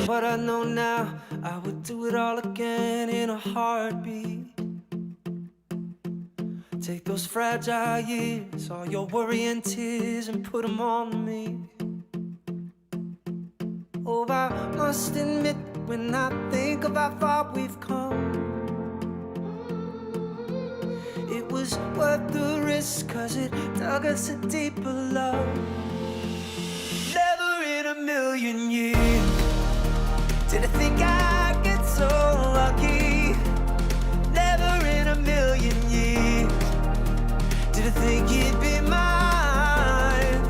what I know now, I would do it all again in a heartbeat. Take those fragile years, all your worry and tears, and put them on me. Oh, I must admit, when I think of how far we've come, it was worth the risk, 'cause it dug us a deeper love. Never in a million years did I think I'd get so lucky. Never in a million years did I think you'd be mine.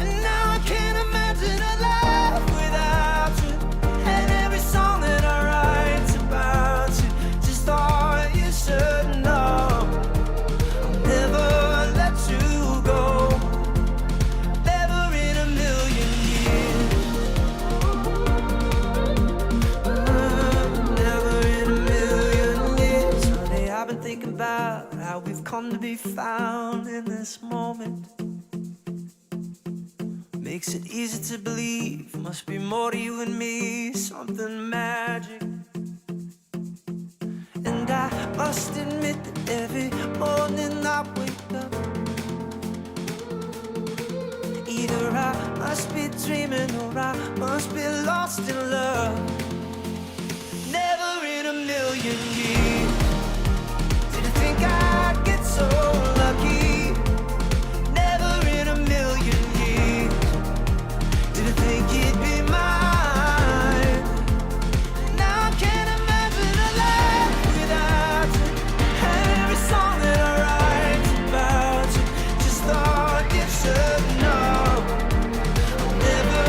And now I can't imagine a life without you, and every song that I write's about you. Just thought you should know I'll never let you go. Never in a million years. Never in a million years. Honey, I've been thinking about how we've come to be found in this moment. Makes it easy to believe, must be more to you and me, something magic. And I must admit that every morning I wake up, either I must be dreaming or I must be lost in love. Never in a million years did I think I'd get so lucky. Never in a million years did I think you'd be mine. Now I can't imagine a life without you, and every song that I write's about you. Just thought you should know I'll never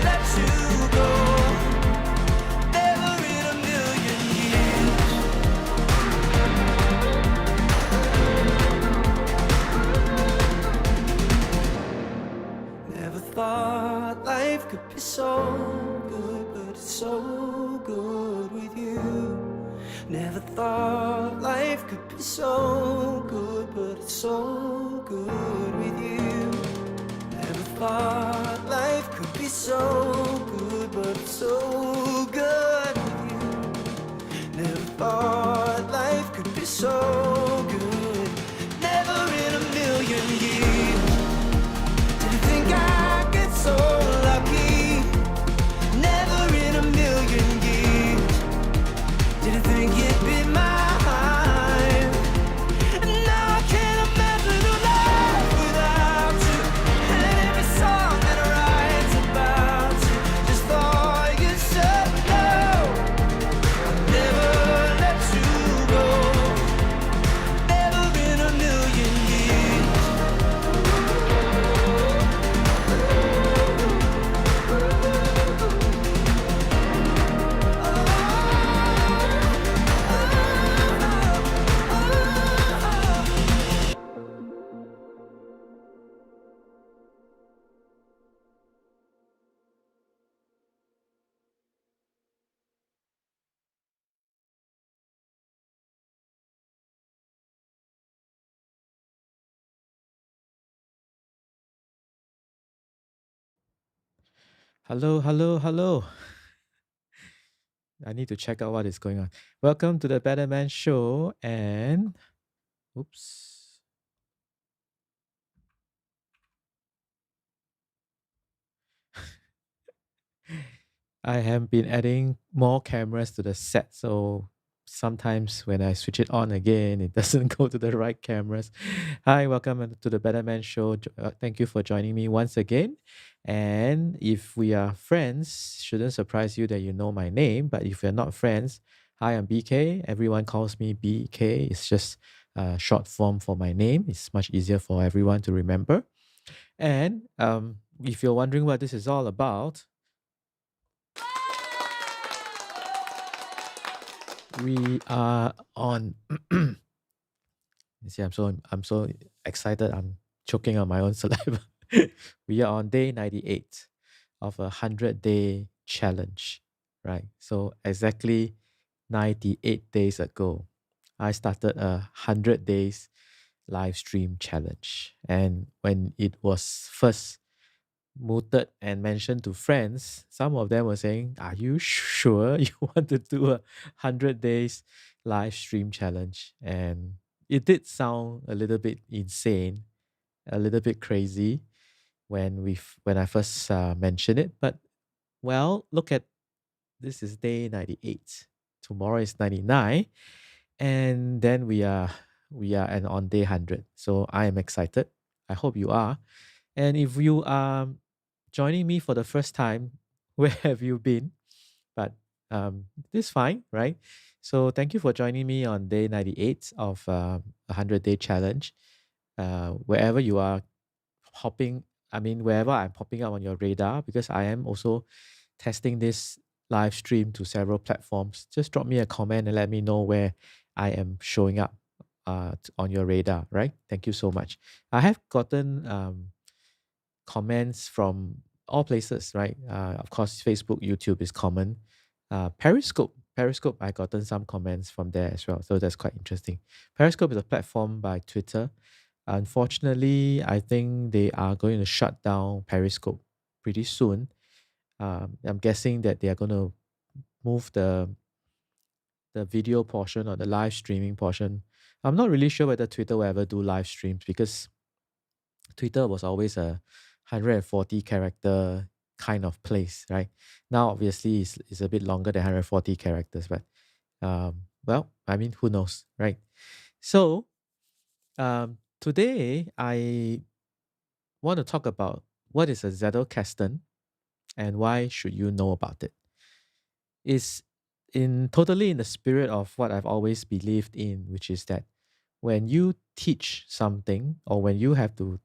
let you go. Never in a million years. Never thought life could be so good, but it's so good with you. Never thought life could be so good, but it's so good with you. Never thought life could be so good, but it's so good with you. Never thought life could be so good. Never in a million years did I think I'd get so lucky. Never in a million years did I think you'd be mine. And now I can't imagine a life without you, and every song that I write's about you. Just thought you should know I'll never let you go. Never in a million years. Hello, hello, hello. I need to check out what is going on. Welcome to the Better Man Show. And oops. I have been adding more cameras to the set, so sometimes when I switch it on again, it doesn't go to the right cameras. Hi, welcome to the Better Man Show. Thank you for joining me once again. And if we are friends, shouldn't surprise you that you know my name. But if we're not friends, hi, I'm BK. Everyone calls me BK. It's just a short form for my name. It's much easier for everyone to remember. And if you're wondering what this is all about, we are on. You see, I'm so excited. I'm choking on my own saliva. We are on day 98 of a 100-day challenge, right? So exactly 98 days ago, I started a 100 days live stream challenge. And when it was first mooted and mentioned to friends, some of them were saying, "Are you sure you want to do a 100 days live stream challenge?" And it did sound a little bit insane, a little bit crazy when I first mentioned it. But well, look at this is day 98. Tomorrow is 99, and then we are on day 100. So I am excited. I hope you are. And if you are joining me for the first time, where have you been? But this is fine, right? So thank you for joining me on day 98 of a 100-day challenge. Wherever you are hopping, I mean, wherever I'm popping up on your radar, because I am also testing this live stream to several platforms, just drop me a comment and let me know where I am showing up on your radar, right? Thank you so much. I have gotten comments from all places, right? Of course, Facebook, YouTube is common. Periscope, I gotten some comments from there as well. So that's quite interesting. Periscope is a platform by Twitter. Unfortunately, I think they are going to shut down Periscope pretty soon. I'm guessing that they are going to move the video portion or the live streaming portion. I'm not really sure whether Twitter will ever do live streams because Twitter was always a 140 character kind of place, right? Now, obviously, it's a bit longer than 140 characters, but well, I mean, who knows, right? So, today I want to talk about what is a Zettelkasten and why should you know about it. It's in totally in the spirit of what I've always believed in, which is that when you teach something or when you have to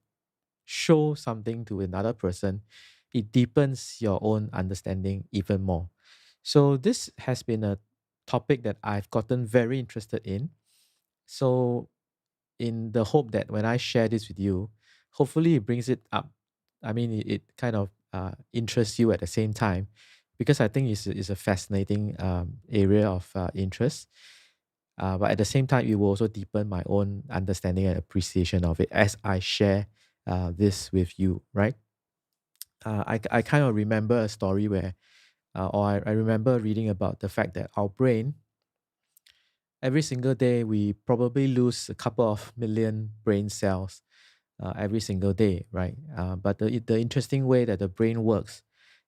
show something to another person, it deepens your own understanding even more. So this has been a topic that I've gotten very interested in. So in the hope that when I share this with you, hopefully it brings it up. I mean, it kind of interests you at the same time, because I think it's a fascinating area of interest. But at the same time, it will also deepen my own understanding and appreciation of it as I share this with you, right? I kind of remember a story where, or I remember reading about the fact that our brain, every single day, we probably lose a couple of million brain cells every single day, right? But the interesting way that the brain works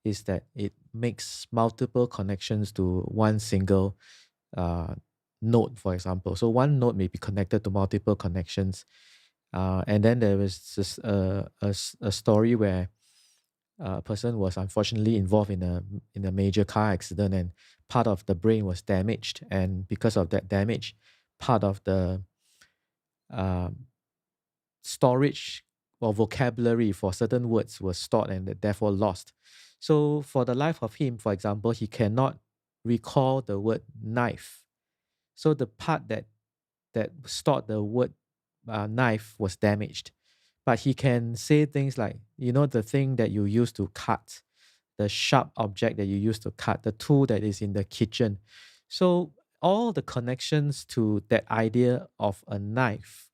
is that it makes multiple connections to one single uh, node, for example. So one node may be connected to multiple connections. And then there was this, a story where a person was unfortunately involved in a major car accident, and part of the brain was damaged, and because of that damage, part of the um, storage or vocabulary for certain words was stored and therefore lost. So for the life of him, for example, he cannot recall the word knife. So the part that stored the word knife was damaged. But he can say things like, the thing that you use to cut, the sharp object that you use to cut, the tool that is in the kitchen. So all the connections to that idea of a knife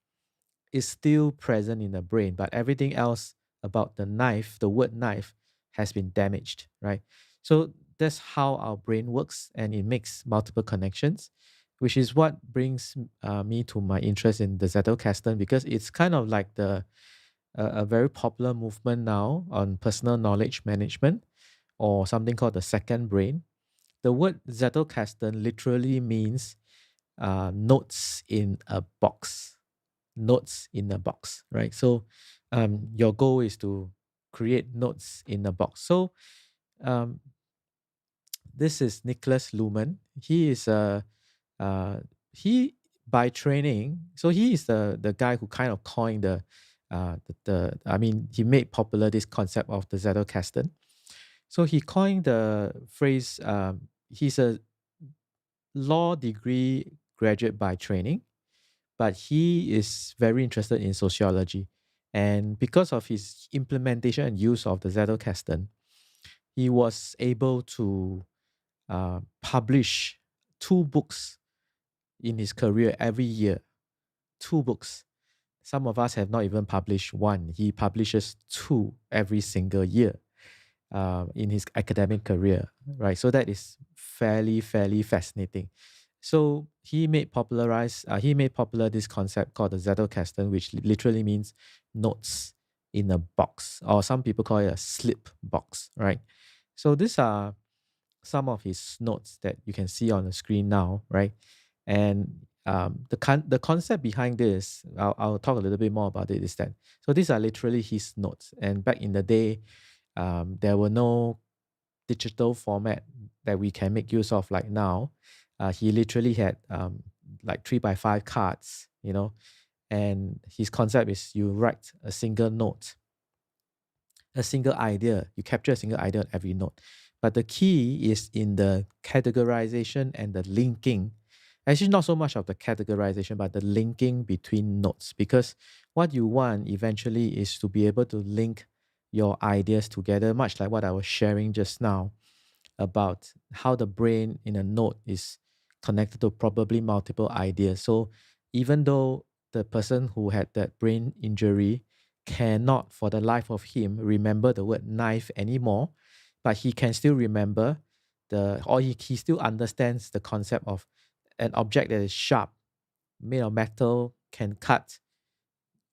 is still present in the brain, but everything else about the knife, the word knife, has been damaged, right? So that's how our brain works, and it makes multiple connections, which is what brings me to my interest in the Zettelkasten, because it's kind of like a very popular movement now on personal knowledge management, or something called the second brain. The word Zettelkasten literally means notes in a box. Notes in a box, right? So your goal is to create notes in a box. So um, this is Nicholas Luhmann. He is he by training, so he is the guy who kind of coined the I mean, he made popular this concept of the Zettelkasten. So he coined the phrase. He's a law degree graduate by training, but he is very interested in sociology. And because of his implementation and use of the Zettelkasten, he was able to publish 2 books in his career every year. 2 books. some of us have not even published one. He publishes two every single year in his academic career, right? So that is fairly fascinating. So he made popular this concept called the Zettelkasten, which literally means notes in a box, or some people call it a slip box, right? So these are some of his notes that you can see on the screen now, right? And the concept behind this, I'll talk a little bit more about it, is that so these are literally his notes. And back in the day, there were no digital format that we can make use of like now. He literally had like 3x5 cards, and his concept is you write a single note, a single idea. You capture a single idea on every note. But the key is in the categorization and the linking. Actually, not so much of the categorization, but the linking between notes. Because what you want eventually is to be able to link your ideas together, much like what I was sharing just now about how the brain in a note is connected to probably multiple ideas. So even though the person who had that brain injury cannot for the life of him remember the word knife anymore, but he can still remember he still understands the concept of an object that is sharp, made of metal, can cut,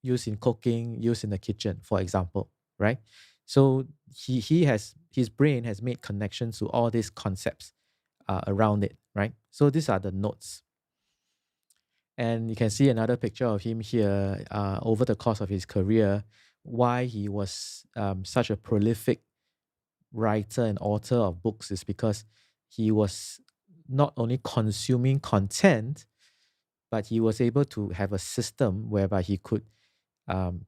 used in cooking, used in the kitchen, for example, right? So his brain has made connections to all these concepts around it, right? So these are the notes. And you can see another picture of him here over the course of his career, why he was such a prolific writer and author of books is because he was not only consuming content, but he was able to have a system whereby he could um,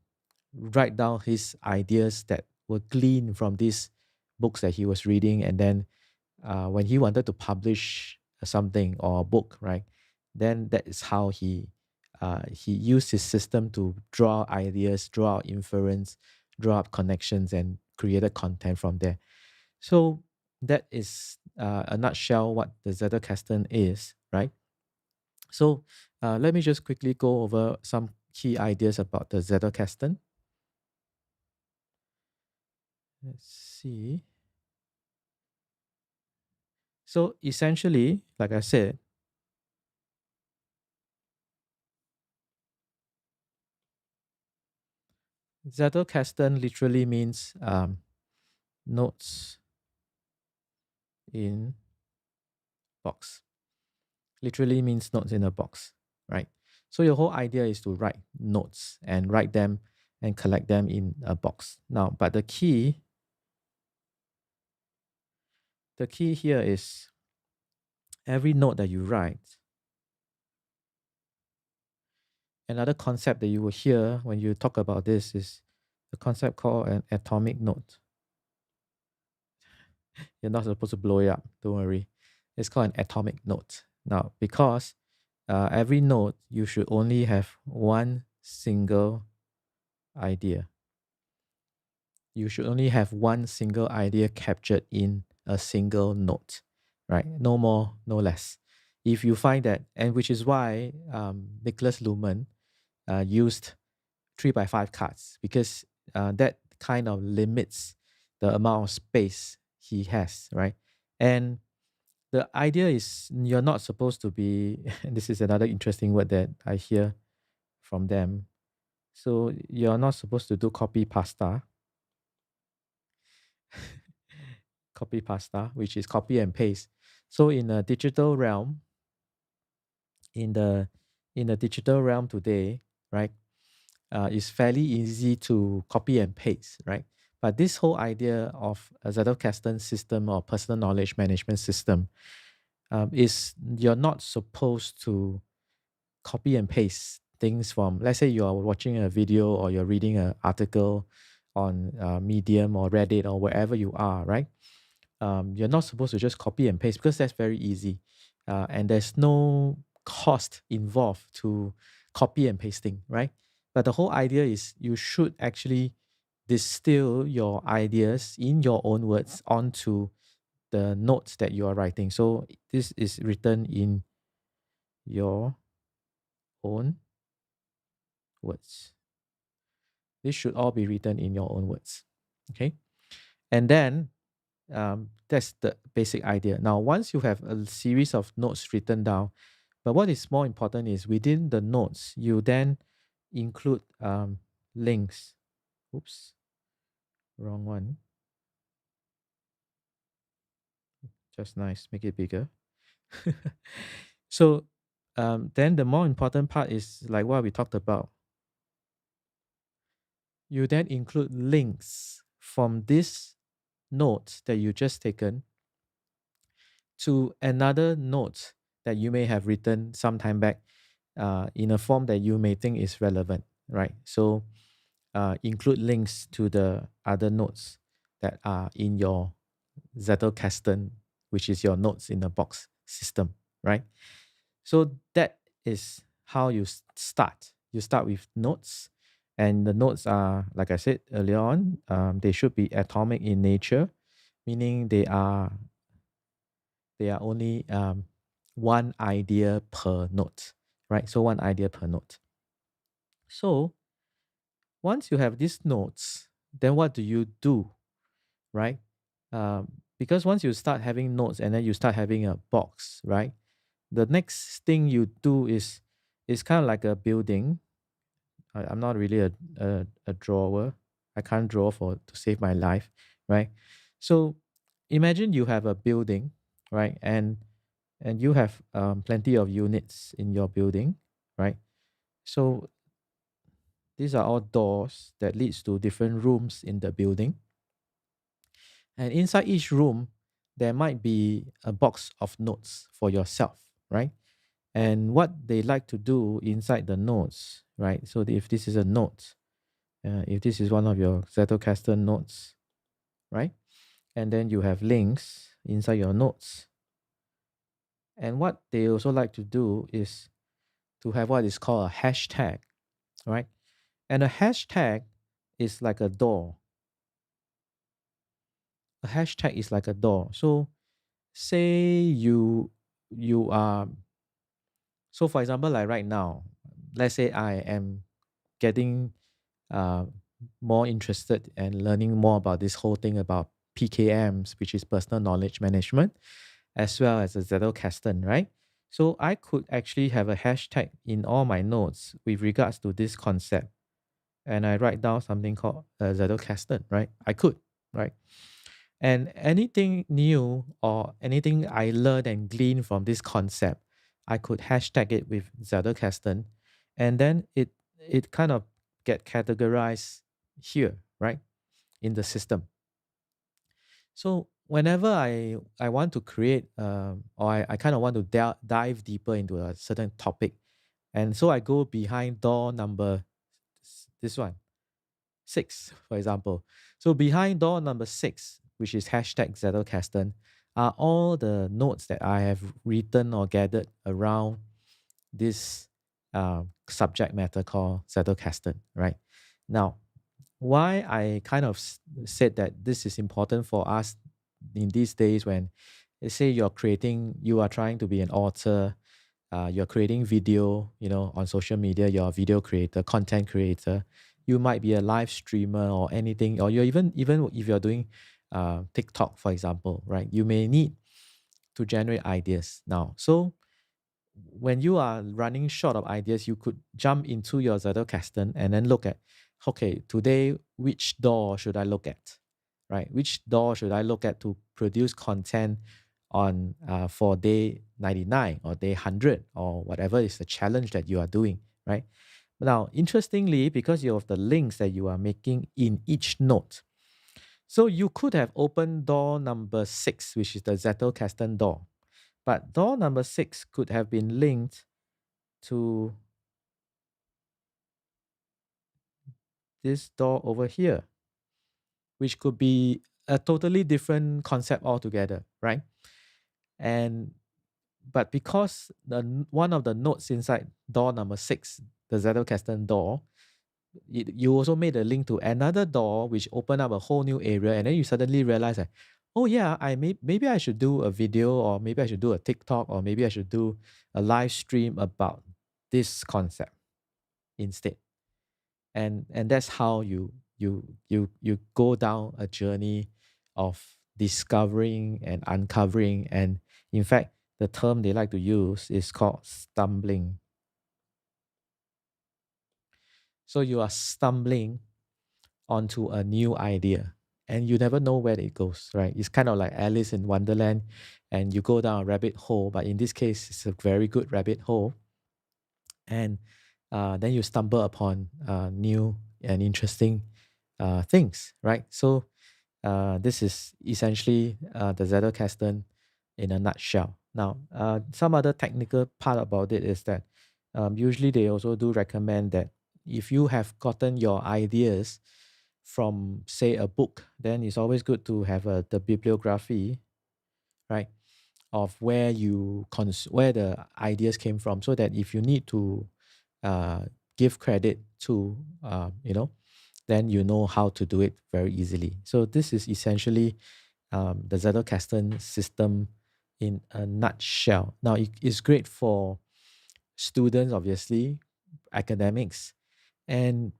write down his ideas that were gleaned from these books that he was reading. And then when he wanted to publish something or a book, right, then that is how he used his system to draw ideas, draw out inference, draw up connections, and created content from there. So that is a nutshell what the Zettelkasten is, right? So let me just quickly go over some key ideas about the Zettelkasten. Let's see. So essentially, like I said, Zettelkasten literally means notes in box. Literally means notes in a box, right? So your whole idea is to write notes and write them and collect them in a box. Now, but the key here is every note that you write. Another concept that you will hear when you talk about this is the concept called an atomic note. You're not supposed to blow it up, don't worry. It's called an atomic note. Now, because every note, you should only have one single idea. You should only have one single idea captured in a single note, right? No more, no less. If you find that, and which is why Nicholas Luhmann used 3x5 cards, because that kind of limits the amount of space he has, right? And the idea is you're not supposed to be, and this is another interesting word that I hear from them. So you're not supposed to do copy pasta. Copy pasta, which is copy and paste. So in a digital realm, in the digital realm today, right, it's fairly easy to copy and paste, right? But this whole idea of a Zettelkasten system or personal knowledge management system is you're not supposed to copy and paste things from, let's say you're watching a video or you're reading an article on Medium or Reddit or wherever you are, right? You're not supposed to just copy and paste because that's very easy. And there's no cost involved to copy and pasting, right? But the whole idea is you should actually distill your ideas in your own words onto the notes that you are writing. So this is written in your own words. This should all be written in your own words. Okay. And then that's the basic idea. Now, once you have a series of notes written down, but what is more important is within the notes, you then include links. Oops, wrong one. Just nice, make it bigger. So then the more important part is like what we talked about. You then include links from this note that you just taken to another note that you may have written some time back in a form that you may think is relevant, right? So include links to the other notes that are in your Zettelkasten, which is your notes in a box system, right? So that is how you start. You start with notes, and the notes are, like I said earlier on, they should be atomic in nature, meaning they are only one idea per note, right? So one idea per note. So once you have these notes, then what do you do, right? Because once you start having notes and then you start having a box, right? The next thing you do is kind of like a building. I'm not really a drawer. I can't draw to save my life, right? So imagine you have a building, right? And you have plenty of units in your building, right? So these are all doors that leads to different rooms in the building. And inside each room, there might be a box of notes for yourself, right? And what they like to do inside the notes, right? So if this is a note, if this is one of your Zettelkasten notes, right? And then you have links inside your notes. And what they also like to do is to have what is called a hashtag, right? And a hashtag is like a door. A hashtag is like a door. So say you are so for example, like right now, let's say I am getting uh, more interested and learning more about this whole thing about PKMs, which is personal knowledge management, as well as a Zettelkasten, right? So I could actually have a hashtag in all my notes with regards to this concept, and I write down something called Zettelkasten, right? I could, right? And anything new or anything I learned and gleaned from this concept, I could hashtag it with Zettelkasten, and then it kind of get categorized here, right, in the system. So whenever I want to create or I kind of want to dive deeper into a certain topic, and so I go behind door number this one 6, for example. So behind door number 6, which is hashtag Zettelkasten, are all the notes that I have written or gathered around this subject matter called Zettelkasten, right? Now, why I kind of said that this is important for us in these days when, let's say, you are trying to be an author, you're creating video, on social media, you're a video creator, content creator, you might be a live streamer or anything, or you're even if you're doing TikTok, for example, right? You may need to generate ideas now. So when you are running short of ideas, you could jump into your Zettelkasten and then look at, okay, today, which door should I look at, right? Which door should I look at to produce content on for day 99 or day 100 or whatever is the challenge that you are doing, right? Now, interestingly, because you have the links that you are making in each note, so you could have opened door number 6, which is the Zettelkasten door. But door number 6 could have been linked to this door over here, which could be a totally different concept altogether, right? And but because one of the notes inside door number 6, the Zettelkasten door, you also made a link to another door which opened up a whole new area, and then you suddenly realize that, oh yeah, maybe I should do a video, or maybe I should do a TikTok, or maybe I should do a live stream about this concept instead. and that's how you go down a journey of discovering and uncovering. And in fact, the term they like to use is called stumbling. So you are stumbling onto a new idea, and you never know where it goes, right? It's kind of like Alice in Wonderland, and you go down a rabbit hole, but in this case it's a very good rabbit hole. And then you stumble upon new and interesting things, right? So this is essentially the Zettelkasten in a nutshell. Now, some other technical part about it is that usually they also do recommend that if you have gotten your ideas from, say, a book, then it's always good to have the bibliography, right, of where where the ideas came from, so that if you need to uh, give credit to, then you know how to do it very easily. So this is essentially the Zettelkasten system in a nutshell. Now, it's great for students, obviously, academics, and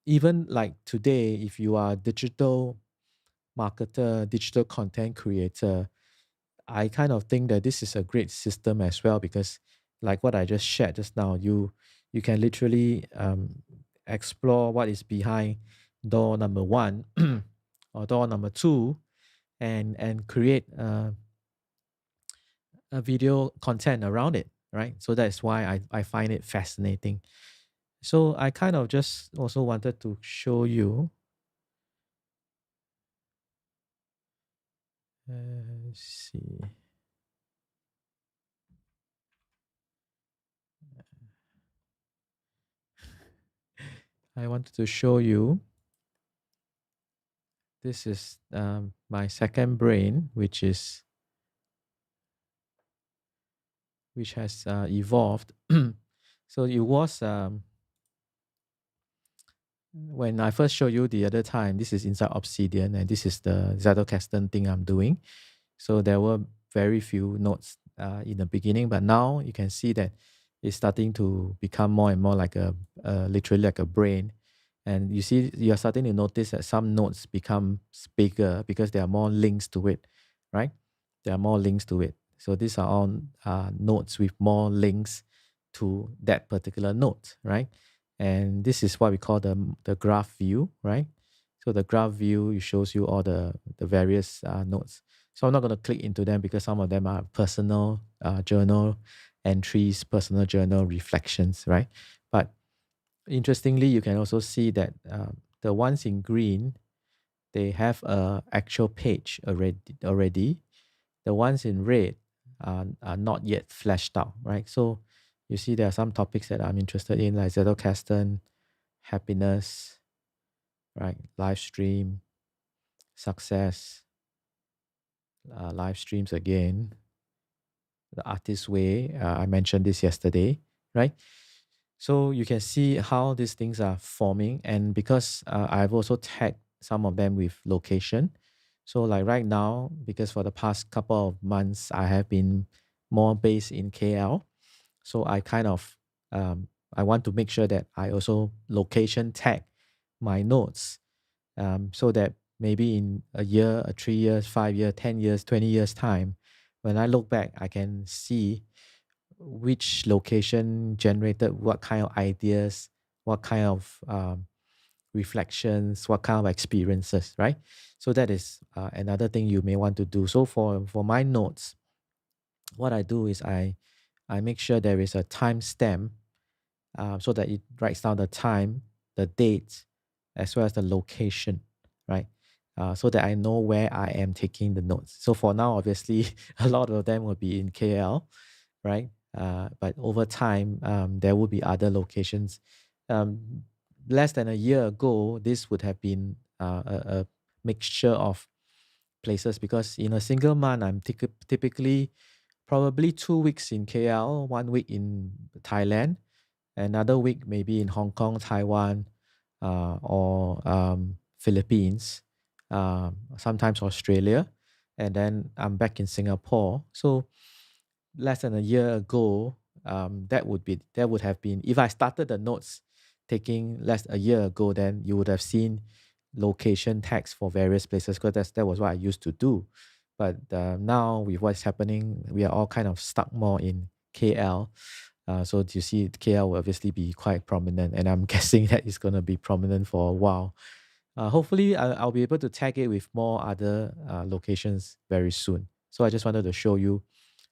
even like today, if you are a digital marketer, digital content creator, I kind of think that this is a great system as well, because like what I just shared just now, you can literally explore what is behind door number one or door number two, and create a video content around it, right? So that's why I find it fascinating. So I kind of just also wanted to show you. Let's see. I wanted to show you. This is my second brain, which has evolved. So it was when I first showed you the other time. This is inside Obsidian, and this is the Zettelkasten thing I'm doing. So there were very few notes in the beginning, but now you can see that it's starting to become more and more like literally like a brain. And you see, you're starting to notice that some nodes become bigger because there are more links to it, right? There are more links to it. So these are all nodes with more links to that particular node, right? And this is what we call the graph view, right? So the graph view, it shows you all the various nodes. So I'm not going to click into them because some of them are personal journal entries, personal journal reflections, right? But interestingly, you can also see that the ones in green, they have a actual page already. The ones in red are not yet fleshed out, right? So you see there are some topics that I'm interested in, like Zettelkasten, happiness, right? Live stream, success, live streams again, the artist way. I mentioned this yesterday, right? So you can see how these things are forming. And because I've also tagged some of them with location. So like right now, because for the past couple of months, I have been more based in KL. So I kind of, I want to make sure that I also location tag my notes, so that maybe in a year, 3 years, 5 years, 10 years, 20 years time, when I look back, I can see which location generated what kind of ideas, what kind of reflections, what kind of experiences, right? So that is another thing you may want to do. So for my notes, what I do is I make sure there is a timestamp, so that it writes down the time, the date, as well as the location, right? So that I know where I am taking the notes. So for now, obviously, a lot of them will be in KL, right? But over time, there will be other locations. Um, Less than a year ago, this would have been a mixture of places, because in a single month, I'm typically probably 2 weeks in KL, 1 week in Thailand, another week maybe in Hong Kong, Taiwan, or Philippines, sometimes Australia, and then I'm back in Singapore. So less than a year ago, that would have been, if I started the notes taking less a year ago, then you would have seen location tags for various places because that was what I used to do. But now with what's happening, we are all kind of stuck more in KL. So you see, KL will obviously be quite prominent, and I'm guessing that it's going to be prominent for a while. Hopefully, I'll be able to tag it with more other locations very soon. So I just wanted to show you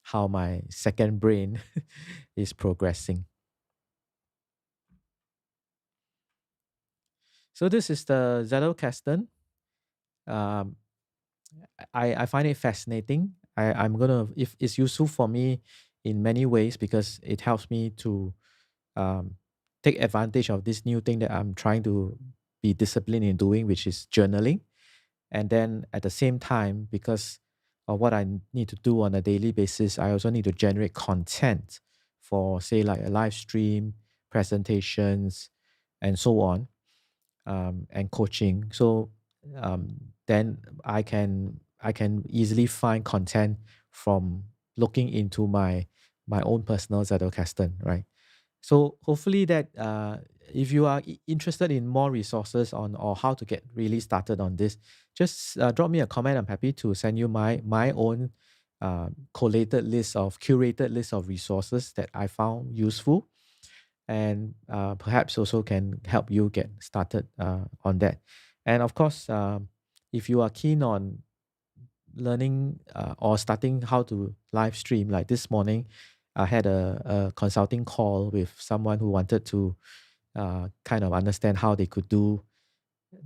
how my second brain is progressing. So this is the Zettelkasten. Um, I find it fascinating. I'm gonna if it's useful for me in many ways because it helps me to um, take advantage of this new thing that I'm trying to be disciplined in doing, which is journaling. And then at the same time, because of what I need to do on a daily basis, I also need to generate content for, say, like a live stream, presentations, and so on, and coaching. So then I can easily find content from looking into my own personal Zettelkasten, right? So hopefully that if you are interested in more resources on or how to get really started on this, just drop me a comment. I'm happy to send you my own collated list of curated list of resources that I found useful, and perhaps also can help you get started on that. And of course, if you are keen on learning or starting how to live stream, like this morning, I had a consulting call with someone who wanted to kind of understand how they could do.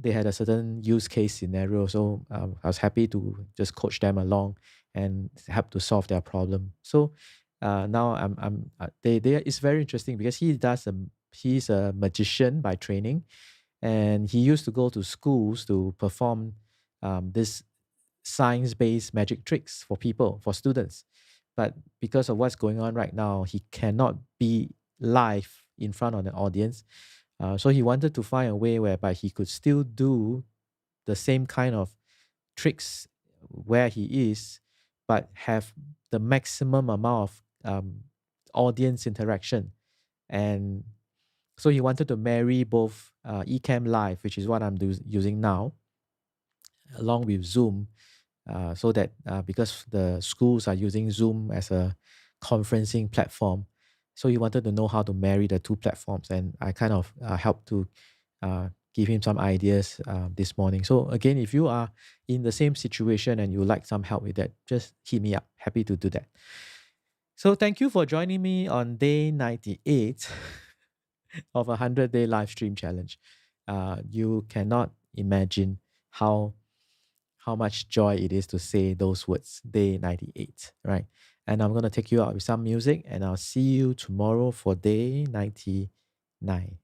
They had a certain use case scenario, so I was happy to just coach them along and help to solve their problem. So now it's very interesting because he's a magician by training, and he used to go to schools to perform this science-based magic tricks for people, for students. But because of what's going on right now, he cannot be live in front of an audience. So he wanted to find a way whereby he could still do the same kind of tricks where he is, but have the maximum amount of audience interaction. And so he wanted to marry both Ecamm Live, which is what I'm using now, along with Zoom, so that because the schools are using Zoom as a conferencing platform, so he wanted to know how to marry the two platforms, and I kind of helped to give him some ideas this morning. So again, if you are in the same situation and you would like some help with that, just hit me up. Happy to do that. So thank you for joining me on day 98 of a 100-day live stream challenge. You cannot imagine how much joy it is to say those words, day 98, right? And I'm going to take you out with some music, and I'll see you tomorrow for day 99.